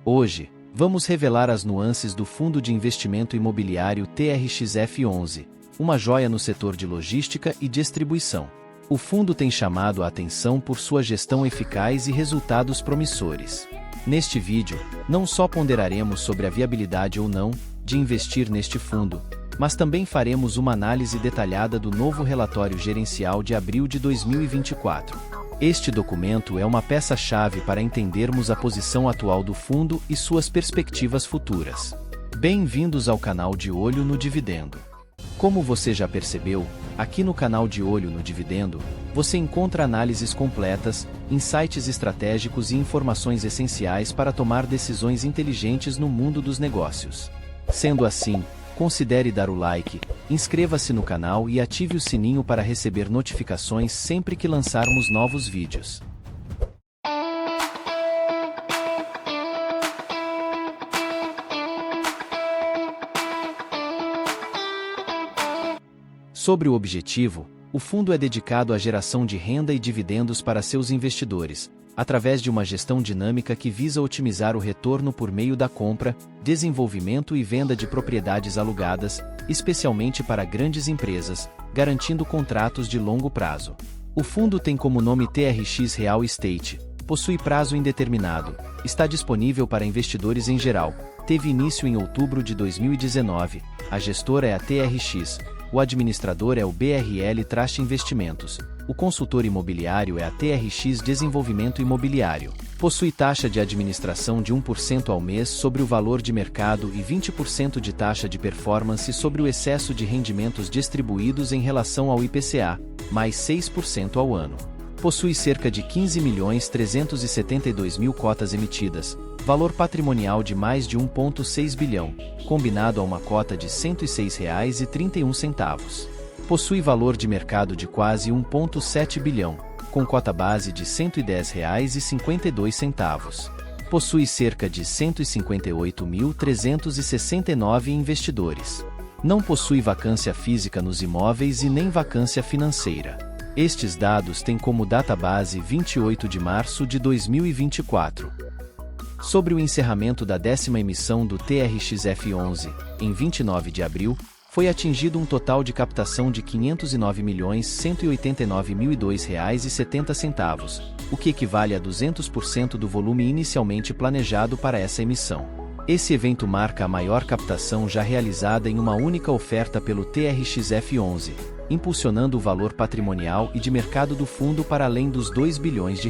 Hoje, vamos revelar as nuances do Fundo de Investimento Imobiliário TRXF11, uma joia no setor de logística e distribuição. O fundo tem chamado a atenção por sua gestão eficaz e resultados promissores. Neste vídeo, não só ponderaremos sobre a viabilidade ou não de investir neste fundo, mas também faremos uma análise detalhada do novo relatório gerencial de abril de 2024. Este documento é uma peça-chave para entendermos a posição atual do fundo e suas perspectivas futuras. Bem-vindos ao canal De Olho no Dividendo. Como você já percebeu, aqui no canal De Olho no Dividendo, você encontra análises completas, insights estratégicos e informações essenciais para tomar decisões inteligentes no mundo dos negócios. Sendo assim, considere dar o like, inscreva-se no canal e ative o sininho para receber notificações sempre que lançarmos novos vídeos. Sobre o objetivo, o fundo é dedicado à geração de renda e dividendos para seus investidores, através de uma gestão dinâmica que visa otimizar o retorno por meio da compra, desenvolvimento e venda de propriedades alugadas, especialmente para grandes empresas, garantindo contratos de longo prazo. O fundo tem como nome TRX Real Estate, possui prazo indeterminado, está disponível para investidores em geral, teve início em outubro de 2019, a gestora é a TRX, o administrador é o BRL Trust Investimentos, o consultor imobiliário é a TRX Desenvolvimento Imobiliário. Possui taxa de administração de 1% ao mês sobre o valor de mercado e 20% de taxa de performance sobre o excesso de rendimentos distribuídos em relação ao IPCA, mais 6% ao ano. Possui cerca de 15.372.000 cotas emitidas, valor patrimonial de mais de 1,6 bilhão, combinado a uma cota de R$ 106,31. Possui valor de mercado de quase 1,7 bilhão, com cota base de R$ 110,52. Possui cerca de 158.369 investidores. Não possui vacância física nos imóveis e nem vacância financeira. Estes dados têm como database 28 de março de 2024. Sobre o encerramento da 10ª emissão do TRXF11, em 29 de abril, foi atingido um total de captação de R$ 509.189.002,70, o que equivale a 200% do volume inicialmente planejado para essa emissão. Esse evento marca a maior captação já realizada em uma única oferta pelo TRXF11, impulsionando o valor patrimonial e de mercado do fundo para além dos R$ 2 bilhões.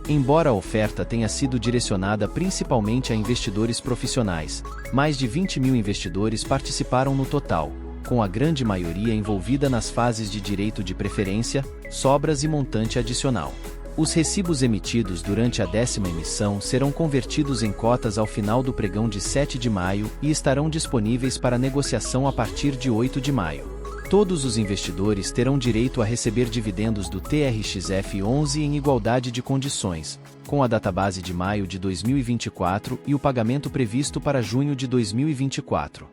Embora a oferta tenha sido direcionada principalmente a investidores profissionais, mais de 20 mil investidores participaram no total, com a grande maioria envolvida nas fases de direito de preferência, sobras e montante adicional. Os recibos emitidos durante a 10ª emissão serão convertidos em cotas ao final do pregão de 7 de maio e estarão disponíveis para negociação a partir de 8 de maio. Todos os investidores terão direito a receber dividendos do TRXF11 em igualdade de condições, com a database de maio de 2024 e o pagamento previsto para junho de 2024.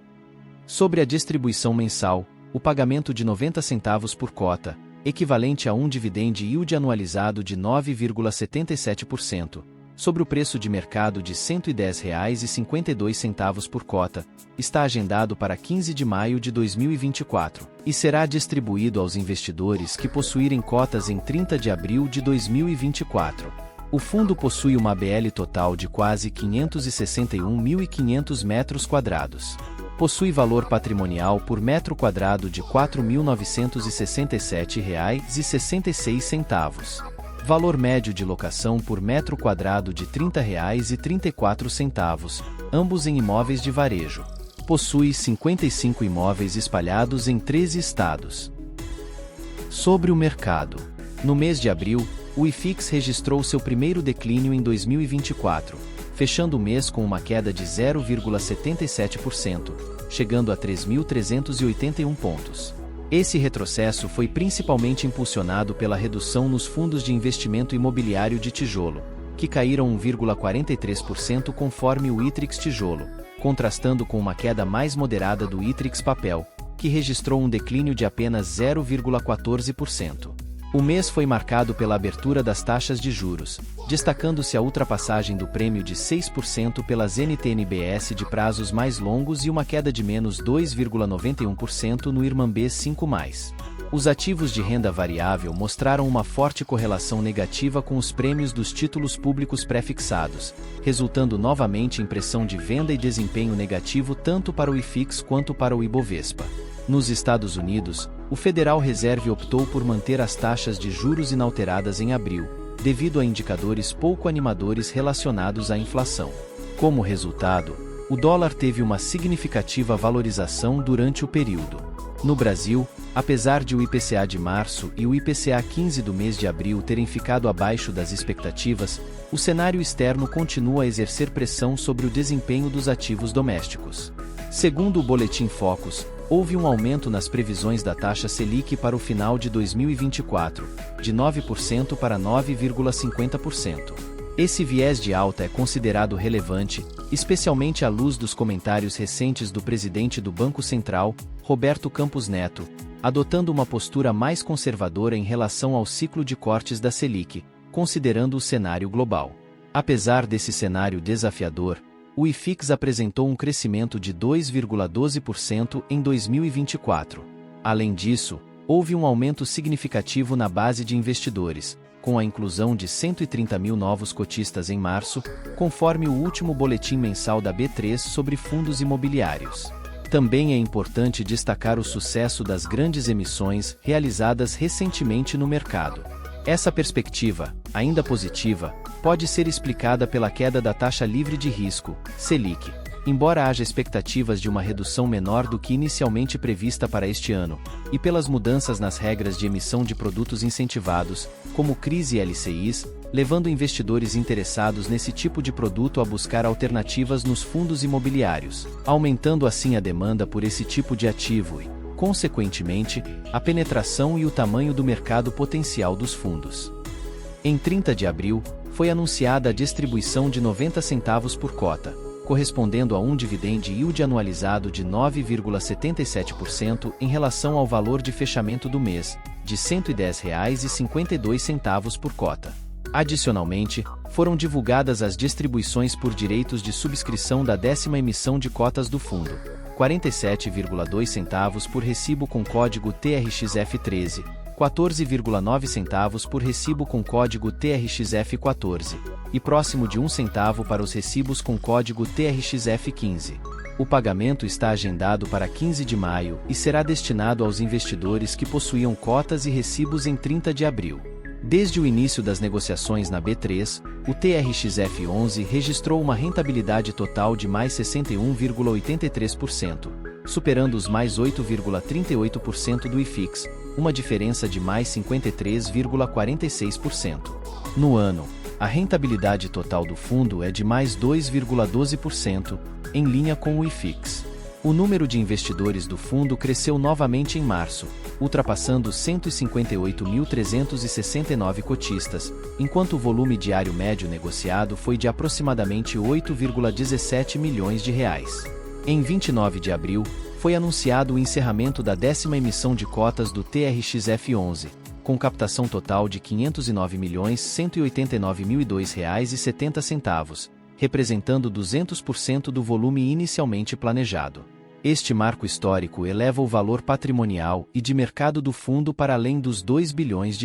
Sobre a distribuição mensal, o pagamento de 90 centavos por cota, equivalente a um dividend yield anualizado de 9,77%, sobre o preço de mercado de R$ 110,52 por cota, está agendado para 15 de maio de 2024, e será distribuído aos investidores que possuírem cotas em 30 de abril de 2024. O fundo possui uma ABL total de quase 561.500 metros quadrados. Possui valor patrimonial por metro quadrado de R$ 4.967,66. Valor médio de locação por metro quadrado de R$ 30,34, ambos em imóveis de varejo. Possui 55 imóveis espalhados em 13 estados. Sobre o mercado. No mês de abril, o IFIX registrou seu primeiro declínio em 2024, fechando o mês com uma queda de 0,77%, chegando a 3.381 pontos. Esse retrocesso foi principalmente impulsionado pela redução nos fundos de investimento imobiliário de tijolo, que caíram 1,43% conforme o ITRIX Tijolo, contrastando com uma queda mais moderada do ITRIX Papel, que registrou um declínio de apenas 0,14%. O mês foi marcado pela abertura das taxas de juros, destacando-se a ultrapassagem do prêmio de 6% pelas NTN-BS de prazos mais longos e uma queda de menos 2,91% no IRMAB 5+. Os ativos de renda variável mostraram uma forte correlação negativa com os prêmios dos títulos públicos pré-fixados, resultando novamente em pressão de venda e desempenho negativo tanto para o IFIX quanto para o Ibovespa. Nos Estados Unidos, o Federal Reserve optou por manter as taxas de juros inalteradas em abril, devido a indicadores pouco animadores relacionados à inflação. Como resultado, o dólar teve uma significativa valorização durante o período. No Brasil, apesar de o IPCA de março e o IPCA 15 do mês de abril terem ficado abaixo das expectativas, o cenário externo continua a exercer pressão sobre o desempenho dos ativos domésticos. Segundo o Boletim Focus, houve um aumento nas previsões da taxa Selic para o final de 2024, de 9% para 9,50%. Esse viés de alta é considerado relevante, especialmente à luz dos comentários recentes do presidente do Banco Central, Roberto Campos Neto, adotando uma postura mais conservadora em relação ao ciclo de cortes da Selic, considerando o cenário global. Apesar desse cenário desafiador, o IFIX apresentou um crescimento de 2,12% em 2024. Além disso, houve um aumento significativo na base de investidores, com a inclusão de 130 mil novos cotistas em março, conforme o último boletim mensal da B3 sobre fundos imobiliários. Também é importante destacar o sucesso das grandes emissões realizadas recentemente no mercado. Essa perspectiva, ainda positiva, pode ser explicada pela queda da taxa livre de risco, Selic, embora haja expectativas de uma redução menor do que inicialmente prevista para este ano, e pelas mudanças nas regras de emissão de produtos incentivados, como CRIs e LCIs, levando investidores interessados nesse tipo de produto a buscar alternativas nos fundos imobiliários, aumentando assim a demanda por esse tipo de ativo e, consequentemente, a penetração e o tamanho do mercado potencial dos fundos. Em 30 de abril, foi anunciada a distribuição de 90 centavos por cota, correspondendo a um dividend yield anualizado de 9,77% em relação ao valor de fechamento do mês, de R$ 110,52 por cota. Adicionalmente, foram divulgadas as distribuições por direitos de subscrição da 10ª emissão de cotas do fundo, 47,2 centavos por recibo com código TRXF13, 14,9 centavos por recibo com código TRXF14, e próximo de 1 centavo para os recibos com código TRXF15. O pagamento está agendado para 15 de maio e será destinado aos investidores que possuíam cotas e recibos em 30 de abril. Desde o início das negociações na B3, o TRXF11 registrou uma rentabilidade total de mais 61,83%, superando os mais 8,38% do IFIX, uma diferença de mais 53,46%. No ano, a rentabilidade total do fundo é de mais 2,12%, em linha com o IFIX. O número de investidores do fundo cresceu novamente em março, ultrapassando 158.369 cotistas, enquanto o volume diário médio negociado foi de aproximadamente 8,17 milhões de reais. Em 29 de abril, foi anunciado o encerramento da 10ª emissão de cotas do TRXF11, com captação total de R$ 509.189.002,70, representando 200% do volume inicialmente planejado. Este marco histórico eleva o valor patrimonial e de mercado do fundo para além dos R$ 2 bilhões.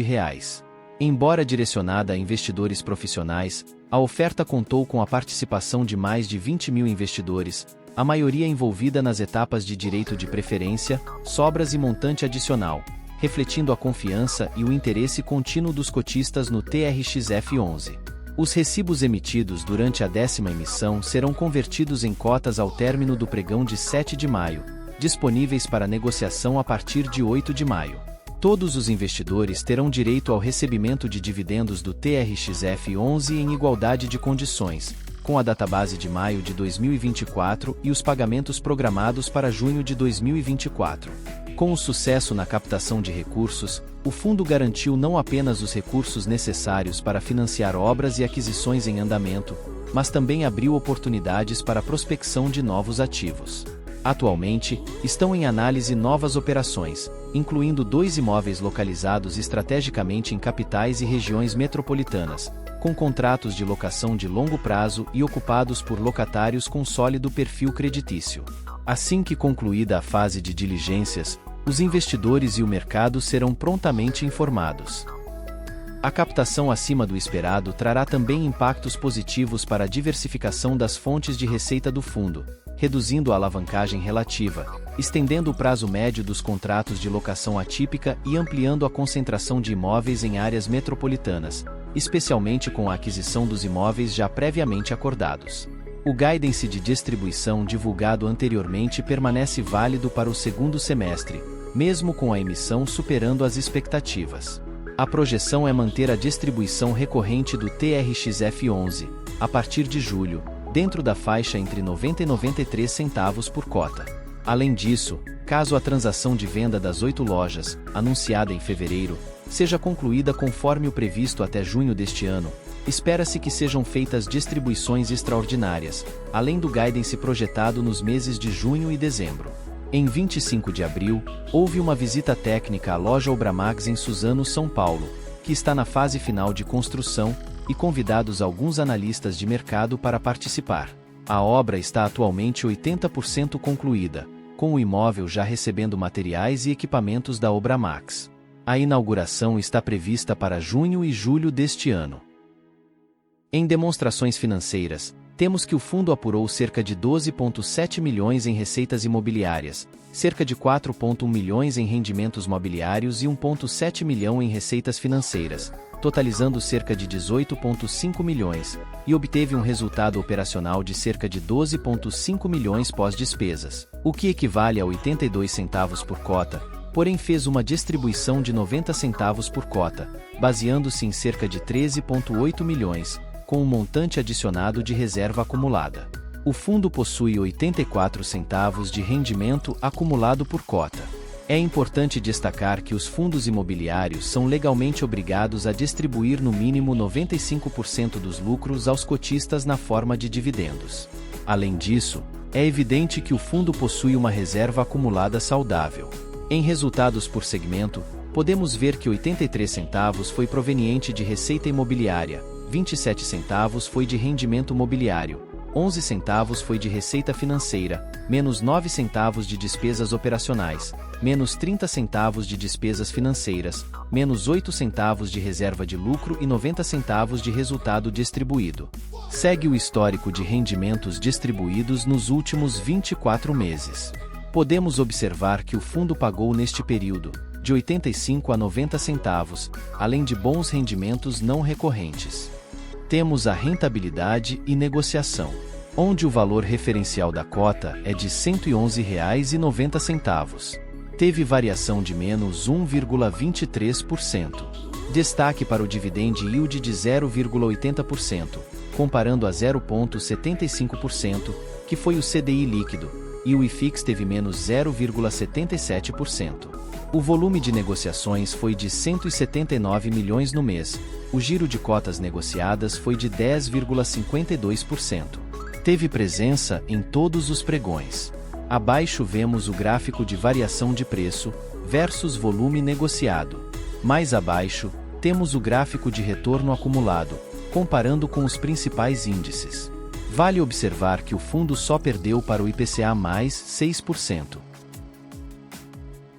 Embora direcionada a investidores profissionais, a oferta contou com a participação de mais de 20 mil investidores, a maioria envolvida nas etapas de direito de preferência, sobras e montante adicional, refletindo a confiança e o interesse contínuo dos cotistas no TRXF11. Os recibos emitidos durante a 10ª emissão serão convertidos em cotas ao término do pregão de 7 de maio, disponíveis para negociação a partir de 8 de maio. Todos os investidores terão direito ao recebimento de dividendos do TRXF11 em igualdade de condições, com a database de maio de 2024 e os pagamentos programados para junho de 2024. Com o sucesso na captação de recursos, o fundo garantiu não apenas os recursos necessários para financiar obras e aquisições em andamento, mas também abriu oportunidades para a prospecção de novos ativos. Atualmente, estão em análise novas operações, incluindo 2 imóveis localizados estrategicamente em capitais e regiões metropolitanas, com contratos de locação de longo prazo e ocupados por locatários com sólido perfil creditício. Assim que concluída a fase de diligências, os investidores e o mercado serão prontamente informados. A captação acima do esperado trará também impactos positivos para a diversificação das fontes de receita do fundo, reduzindo a alavancagem relativa, estendendo o prazo médio dos contratos de locação atípica e ampliando a concentração de imóveis em áreas metropolitanas, especialmente com a aquisição dos imóveis já previamente acordados. O guidance de distribuição divulgado anteriormente permanece válido para o segundo semestre, mesmo com a emissão superando as expectativas. A projeção é manter a distribuição recorrente do TRXF11, a partir de julho, dentro da faixa entre 90 e 93 centavos por cota. Além disso, caso a transação de venda das 8 lojas, anunciada em fevereiro, seja concluída conforme o previsto até junho deste ano, espera-se que sejam feitas distribuições extraordinárias, além do guidance projetado nos meses de junho e dezembro. Em 25 de abril, houve uma visita técnica à loja Obramax em Suzano, São Paulo, que está na fase final de construção, e convidados alguns analistas de mercado para participar. A obra está atualmente 80% concluída, com o imóvel já recebendo materiais e equipamentos da Obramax. A inauguração está prevista para junho e julho deste ano. Em demonstrações financeiras, temos que o fundo apurou cerca de 12,7 milhões em receitas imobiliárias, cerca de 4,1 milhões em rendimentos mobiliários e 1,7 milhão em receitas financeiras, totalizando cerca de 18,5 milhões, e obteve um resultado operacional de cerca de 12,5 milhões pós-despesas, o que equivale a 82 centavos por cota, porém fez uma distribuição de 90 centavos por cota, baseando-se em cerca de 13,8 milhões, com um montante adicionado de reserva acumulada. O fundo possui 84 centavos de rendimento acumulado por cota. É importante destacar que os fundos imobiliários são legalmente obrigados a distribuir no mínimo 95% dos lucros aos cotistas na forma de dividendos. Além disso, é evidente que o fundo possui uma reserva acumulada saudável. Em resultados por segmento, podemos ver que 83 centavos foi proveniente de receita imobiliária, 27 centavos foi de rendimento mobiliário, 11 centavos foi de receita financeira, menos 9 centavos de despesas operacionais, menos 30 centavos de despesas financeiras, menos 8 centavos de reserva de lucro e 90 centavos de resultado distribuído. Segue o histórico de rendimentos distribuídos nos últimos 24 meses. Podemos observar que o fundo pagou neste período, de 85 a 90 centavos, além de bons rendimentos não recorrentes. Temos a rentabilidade e negociação, onde o valor referencial da cota é de R$ 111,90. Teve variação de menos 1,23%. Destaque para o dividend yield de 0,80%, comparando a 0,75%, que foi o CDI líquido, e o IFIX teve menos 0,77%. O volume de negociações foi de 179 milhões no mês, o giro de cotas negociadas foi de 10,52%. Teve presença em todos os pregões. Abaixo vemos o gráfico de variação de preço versus volume negociado. Mais abaixo, temos o gráfico de retorno acumulado, comparando com os principais índices. Vale observar que o fundo só perdeu para o IPCA mais 6%.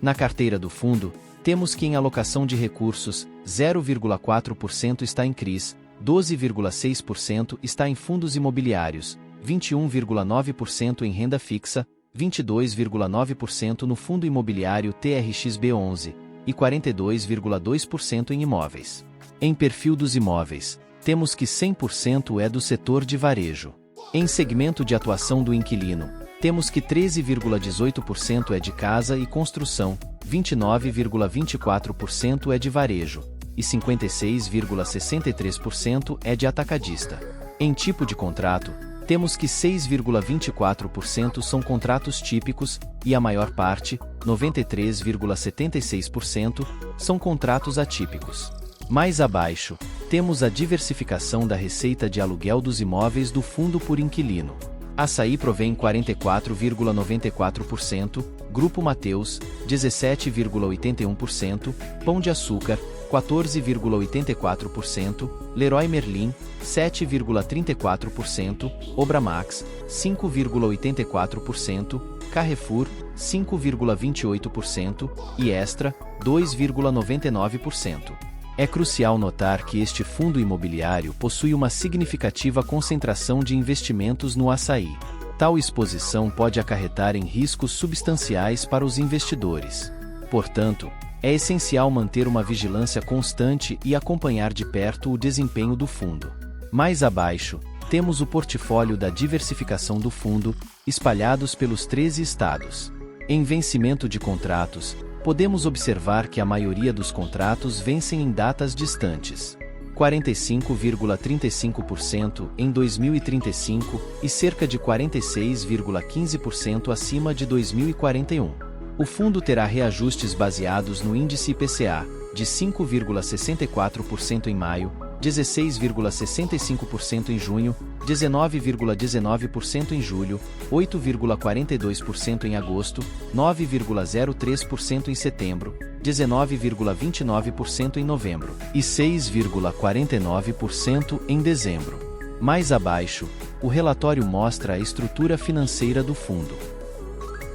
Na carteira do fundo, temos que em alocação de recursos, 0,4% está em CRIs, 12,6% está em fundos imobiliários, 21,9% em renda fixa, 22,9% no fundo imobiliário TRXB11 e 42,2% em imóveis. Em perfil dos imóveis, temos que 100% é do setor de varejo. Em segmento de atuação do inquilino, temos que 13,18% é de casa e construção, 29,24% é de varejo, e 56,63% é de atacadista. Em tipo de contrato, temos que 6,24% são contratos típicos, e a maior parte, 93,76%, são contratos atípicos. Mais abaixo, temos a diversificação da receita de aluguel dos imóveis do fundo por inquilino. Açaí provém 44,94%, Grupo Mateus, 17,81%, Pão de Açúcar, 14,84%, Leroy Merlin, 7,34%, Obramax, 5,84%, Carrefour, 5,28% e Extra, 2,99%. É crucial notar que este fundo imobiliário possui uma significativa concentração de investimentos no açaí. Tal exposição pode acarretar em riscos substanciais para os investidores. Portanto, é essencial manter uma vigilância constante e acompanhar de perto o desempenho do fundo. Mais abaixo, temos o portfólio da diversificação do fundo, espalhados pelos 13 estados. Em vencimento de contratos, podemos observar que a maioria dos contratos vencem em datas distantes. 45,35% em 2035 e cerca de 46,15% acima de 2041. O fundo terá reajustes baseados no índice IPCA, de 5,64% em maio, 16,65% em junho, 19,19% em julho, 8,42% em agosto, 9,03% em setembro, 19,29% em novembro e 6,49% em dezembro. Mais abaixo, o relatório mostra a estrutura financeira do fundo.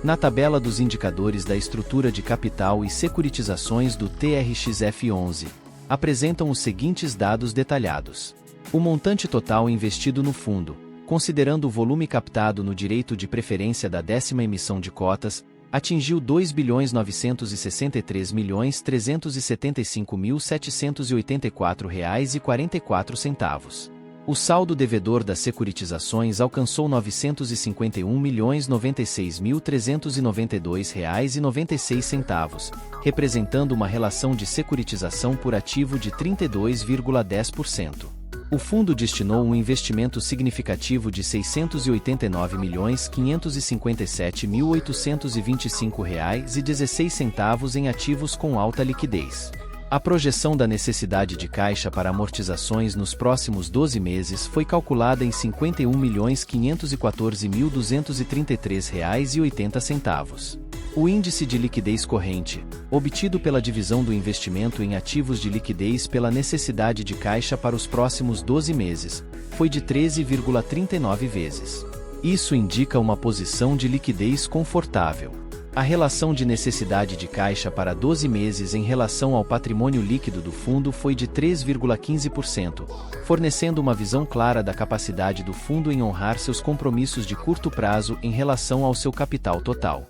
Na tabela dos indicadores da estrutura de capital e securitizações do TRXF11, apresentam os seguintes dados detalhados. O montante total investido no fundo, considerando o volume captado no direito de preferência da 10ª emissão de cotas, atingiu R$ 2.963.375.784,44. O saldo devedor das securitizações alcançou R$ 951.096.392,96, representando uma relação de securitização por ativo de 32,10%. O fundo destinou um investimento significativo de R$ 689.557.825,16 em ativos com alta liquidez. A projeção da necessidade de caixa para amortizações nos próximos 12 meses foi calculada em R$ 51.514.233,80. O índice de liquidez corrente, obtido pela divisão do investimento em ativos de liquidez pela necessidade de caixa para os próximos 12 meses, foi de 13,39 vezes. Isso indica uma posição de liquidez confortável. A relação de necessidade de caixa para 12 meses em relação ao patrimônio líquido do fundo foi de 3,15%, fornecendo uma visão clara da capacidade do fundo em honrar seus compromissos de curto prazo em relação ao seu capital total.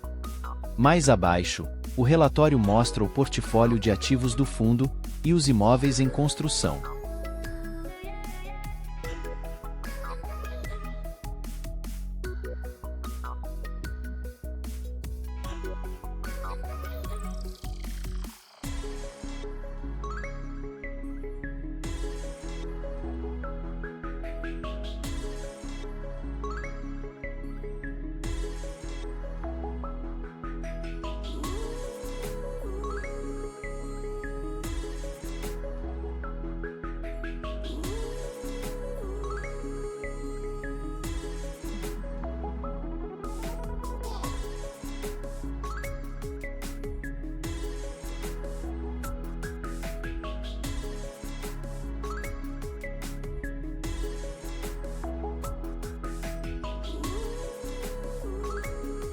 Mais abaixo, o relatório mostra o portfólio de ativos do fundo e os imóveis em construção.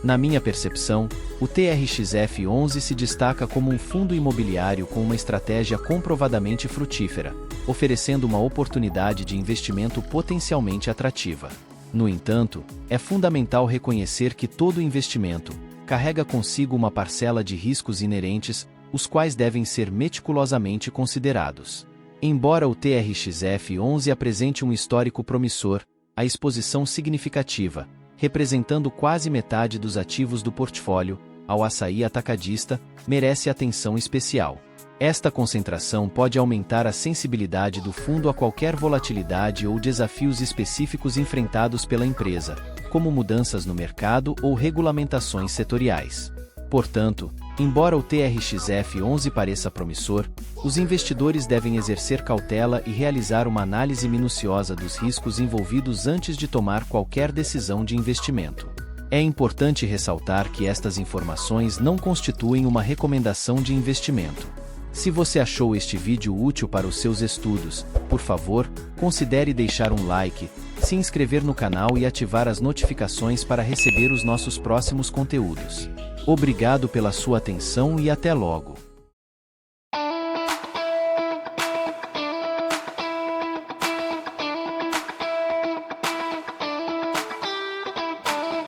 Na minha percepção, o TRXF11 se destaca como um fundo imobiliário com uma estratégia comprovadamente frutífera, oferecendo uma oportunidade de investimento potencialmente atrativa. No entanto, é fundamental reconhecer que todo investimento carrega consigo uma parcela de riscos inerentes, os quais devem ser meticulosamente considerados. Embora o TRXF11 apresente um histórico promissor, a exposição significativa, representando quase metade dos ativos do portfólio, ao açaí atacadista, merece atenção especial. Esta concentração pode aumentar a sensibilidade do fundo a qualquer volatilidade ou desafios específicos enfrentados pela empresa, como mudanças no mercado ou regulamentações setoriais. Portanto, embora o TRXF11 pareça promissor, os investidores devem exercer cautela e realizar uma análise minuciosa dos riscos envolvidos antes de tomar qualquer decisão de investimento. É importante ressaltar que estas informações não constituem uma recomendação de investimento. Se você achou este vídeo útil para os seus estudos, por favor, considere deixar um like, se inscrever no canal e ativar as notificações para receber os nossos próximos conteúdos. Obrigado pela sua atenção e até logo!